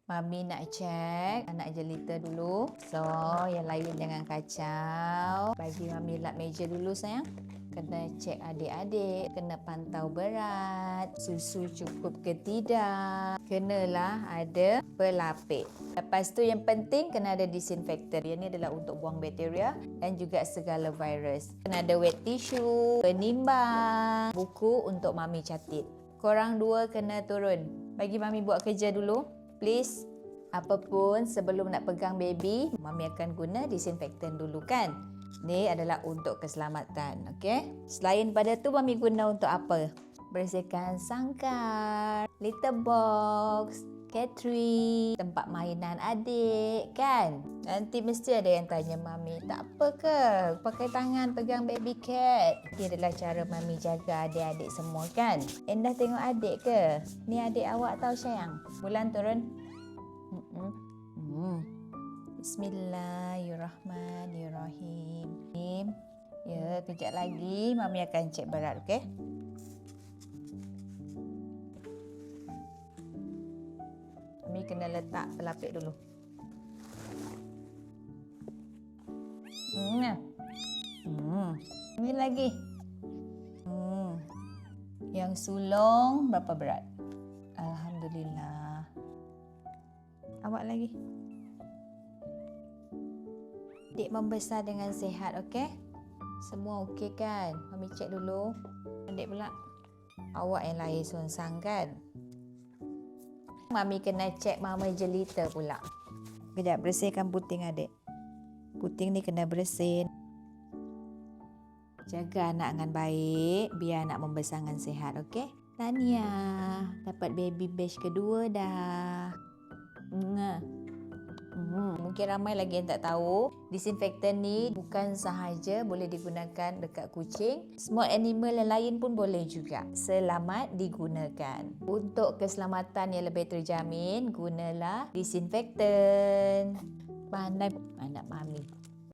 Mami nak check anak jelita dulu. So, yang lain jangan kacau. Bagi Mami lap meja dulu sayang. Kena cek adik-adik, kena pantau berat, susu cukup ke tidak. Kenalah ada pelapik. Lepas tu yang penting kena ada disinfektan. Yang ni adalah untuk buang bakteria dan juga segala virus. Kena ada wet tissue, penimbang, buku untuk Mami catat. Korang dua kena turun. Bagi Mami buat kerja dulu. Please, apapun sebelum nak pegang baby, Mami akan guna disinfektan dulu kan? Ni adalah untuk keselamatan, okey? Selain pada tu, Mami guna untuk apa? Bersihkan sangkar, litter box, catering, tempat mainan adik, kan? Nanti mesti ada yang tanya Mami, tak apa ke pakai tangan pegang baby cat? Ini adalah cara Mami jaga adik-adik semua, kan? Endah tengok adik ke? Ni adik awak tau sayang. Bulan turun. Bismillahirrahmanirrahim. Ya, kejap lagi Mami akan cek berat, okey? Mami kena letak pelapik dulu. Ini lagi. Yang sulung berapa berat? Alhamdulillah. Awak lagi. Adik membesar dengan sihat, okey? Semua okey kan? Mami cek dulu. Adik pula. Awak yang lahir songsang kan? Mami kena cek mama jelita pula. Kejap, bersihkan puting adik. Puting ni kena bersin. Jaga anak dengan baik biar anak membesar dengan sihat, okey? Tahniah, dapat baby batch kedua dah. Mungkin ramai lagi yang tak tahu, disinfektan ni bukan sahaja boleh digunakan dekat kucing, small animal yang lain pun boleh juga. Selamat digunakan. Untuk keselamatan yang lebih terjamin, gunalah disinfektan. Pandai anak Mami.